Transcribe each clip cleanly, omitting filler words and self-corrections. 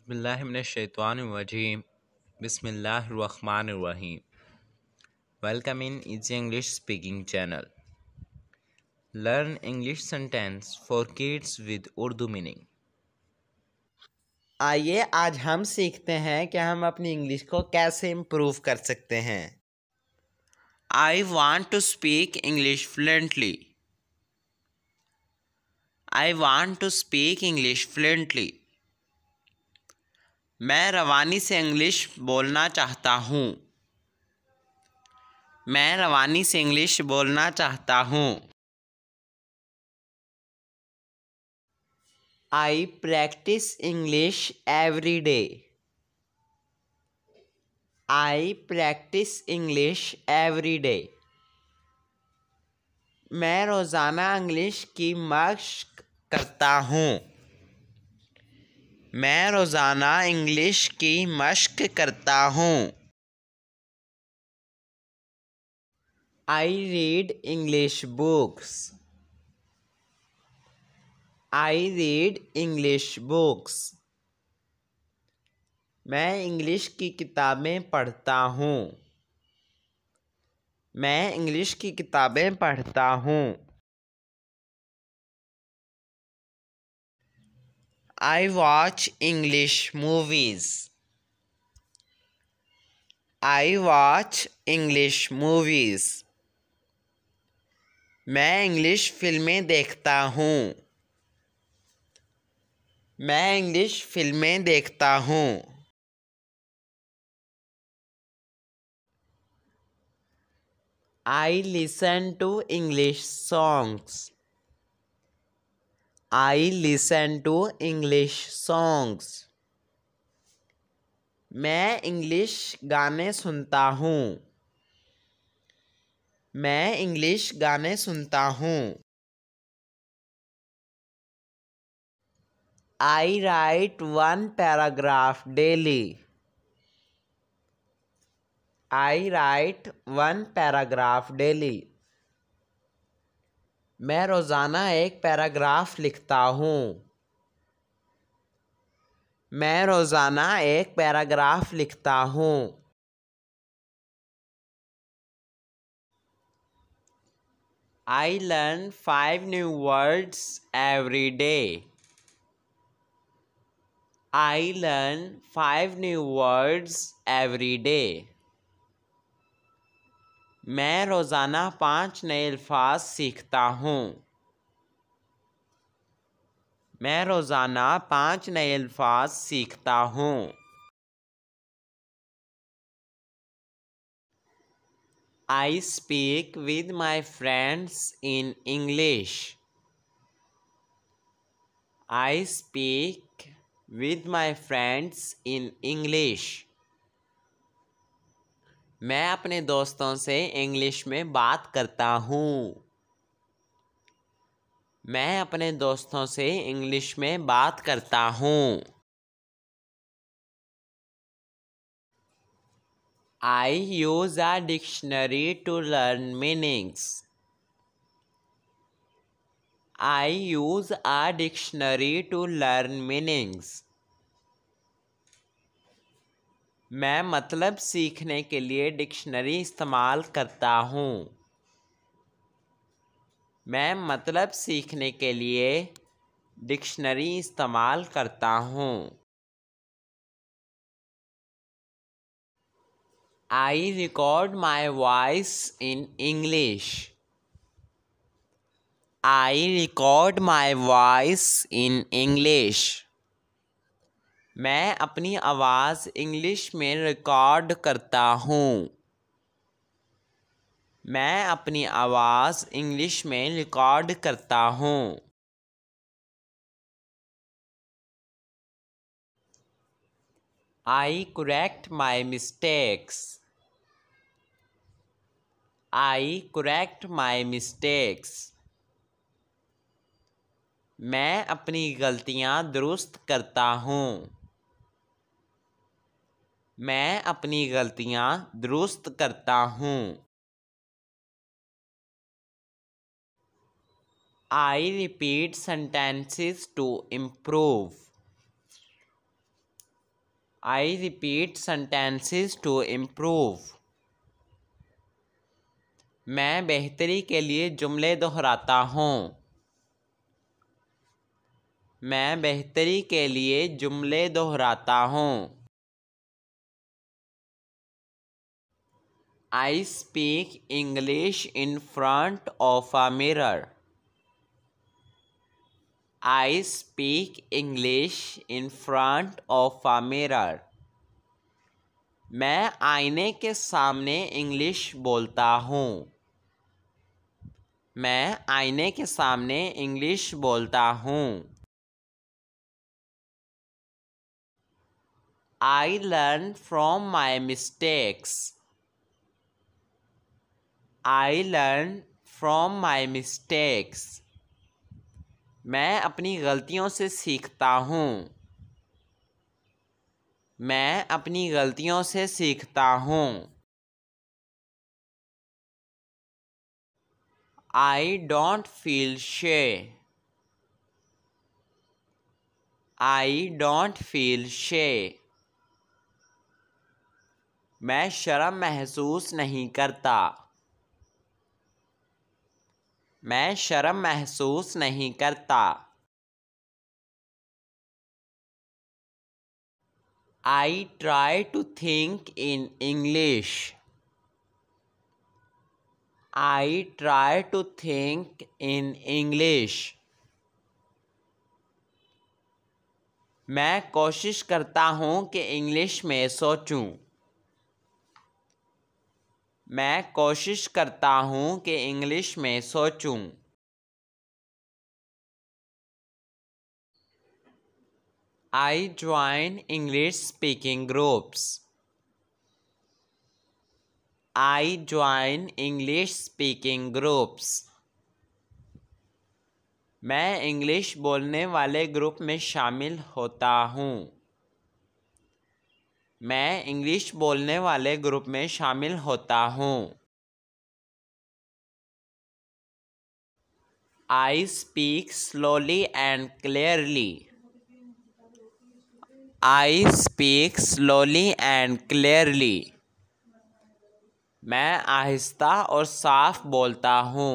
Bismillahirrahmanirrahim. Bismillahirrahmanirrahim. Welcome in Easy English Speaking channel. Learn English sentence for kids with Urdu meaning. आइए आज हम सीखते हैं कि हम अपनी इंग्लिश को कैसे इम्प्रूव कर सकते हैं। I want to speak English fluently. I want to speak English fluently. मैं रवानी से इंग्लिश बोलना चाहता हूँ। मैं रवानी से इंग्लिश बोलना चाहता हूँ। I practice English every day. I practice English every day. मैं रोज़ाना इंग्लिश की मशक करता हूँ। मैं रोज़ाना इंग्लिश की मशक करता हूँ। I read English books. I read English books. मैं इंग्लिश की किताबें पढ़ता हूँ। मैं इंग्लिश की किताबें पढ़ता हूँ। I watch English movies. I watch English movies. मैं इंग्लिश फिल्में देखता हूँ। मैं इंग्लिश फिल्में देखता हूँ। I listen to English songs. I listen to English songs. मैं इंग्लिश गाने सुनता हूँ। मैं इंग्लिश गाने सुनता हूँ। I write one paragraph daily. I write one paragraph daily. मैं रोज़ाना एक पैराग्राफ लिखता हूँ। मैं रोज़ाना एक पैराग्राफ लिखता हूँ। I learn 5 new words every day. I learn 5 new words every day. मैं रोज़ाना 5 नए अल्फाज सीखता हूँ। मैं रोज़ाना 5 नए अल्फाज सीखता हूँ। I speak with my friends in English. I speak with my friends in English. मैं अपने दोस्तों से इंग्लिश में बात करता हूँ। मैं अपने दोस्तों से इंग्लिश में बात करता हूँ। I use a dictionary to learn meanings. I use a dictionary to learn meanings. मैं मतलब सीखने के लिए डिक्शनरी इस्तेमाल करता हूँ। मैं मतलब सीखने के लिए डिक्शनरी इस्तेमाल करता हूँ। I record my voice in English. I record my voice in English. मैं अपनी आवाज़ इंग्लिश में रिकॉर्ड करता हूँ। मैं अपनी आवाज़ इंग्लिश में रिकॉर्ड करता हूँ। I correct my mistakes. I correct my mistakes. मैं अपनी गलतियाँ दुरुस्त करता हूँ। मैं अपनी गलतियाँ दुरुस्त करता हूँ। I repeat sentences to improve. I repeat sentences to improve. मैं बेहतरी के लिए जुमले दोहराता हूँ. मैं बेहतरी के लिए जुमले दोहराता हूँ. I speak English in front of a mirror. I speak English in front of a mirror. मैं आईने के सामने इंग्लिश बोलता हूँ. मैं आईने के सामने इंग्लिश बोलता हूँ. I learn from my mistakes. I learn from my mistakes. मैं अपनी गलतियों से सीखता हूँ. मैं अपनी गलतियों से सीखता हूँ. I don't feel shy. I don't feel shy. मैं शर्म महसूस नहीं करता. मैं शर्म महसूस नहीं करता. I try to think in English. I try to think in English. मैं कोशिश करता हूँ कि इंग्लिश में सोचूं. मैं कोशिश करता हूँ कि इंग्लिश में सोचूं. I join English speaking groups. I join English speaking groups. मैं इंग्लिश बोलने वाले ग्रुप में शामिल होता हूँ. मैं इंग्लिश बोलने वाले ग्रुप में शामिल होता हूँ. I speak slowly and clearly. I speak slowly and clearly. मैं आहिस्ता और साफ बोलता हूँ.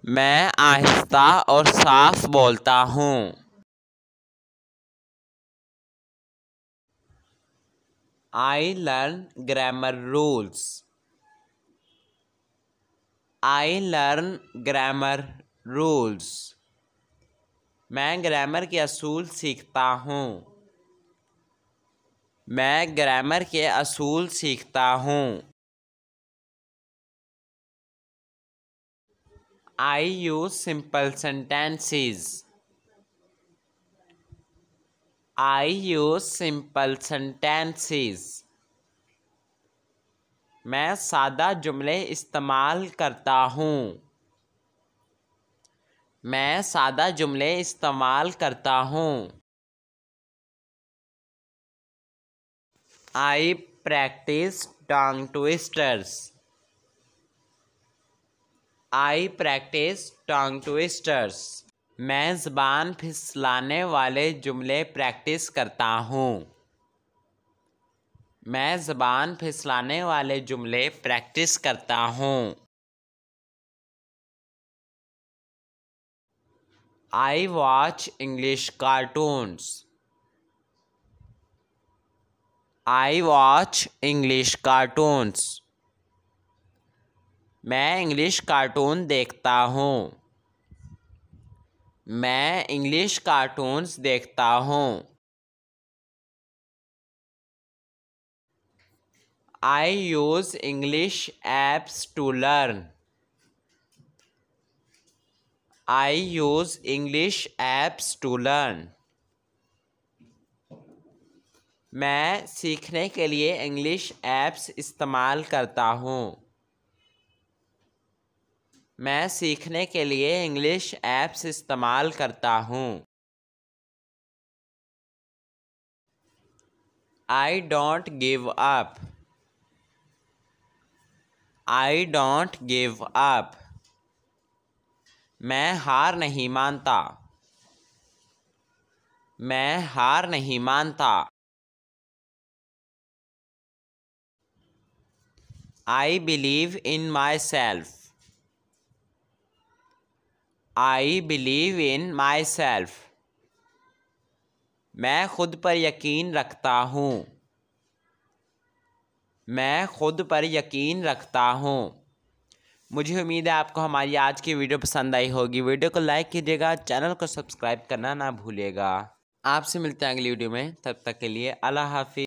मैं आहिस्ता और साफ बोलता हूँ. I learn grammar rules. I learn grammar rules. मैं ग्रामर के असूल सीखता हूँ. मैं ग्रामर के असूल सीखता हूँ. I use simple sentences. I use simple sentences. मैं सादा जुमले इस्तेमाल करता हूँ. मैं सादा जुमले इस्तेमाल करता हूँ. I practice tongue twisters. I practice tongue twisters. मैं ज़बान फिसलाने वाले जुमले प्रैक्टिस करता हूँ. मैं ज़बान फिसलाने वाले जुमले प्रैक्टिस करता हूँ. I watch English cartoons. I watch English cartoons. मैं इंग्लिश कार्टून देखता हूँ. मैं इंग्लिश कार्टून्स देखता हूँ. I use English apps to learn. I use English apps to learn. मैं सीखने के लिए इंग्लिश ऐप्स इस्तेमाल करता हूँ. मैं सीखने के लिए इंग्लिश ऐप्स इस्तेमाल करता हूँ. I don't give up. I don't give up. मैं हार नहीं मानता. मैं हार नहीं मानता। I believe in myself. I believe in myself. मैं खुद पर यकीन रखता हूँ। मैं खुद पर यकीन रखता हूँ। मुझे उम्मीद है आपको हमारी आज की वीडियो पसंद आई होगी। वीडियो को लाइक कीजिएगा, चैनल को सब्सक्राइब करना ना भूलिएगा। आपसे मिलते हैं अगली वीडियो में, तब तक के लिए अल्लाह हाफिज़।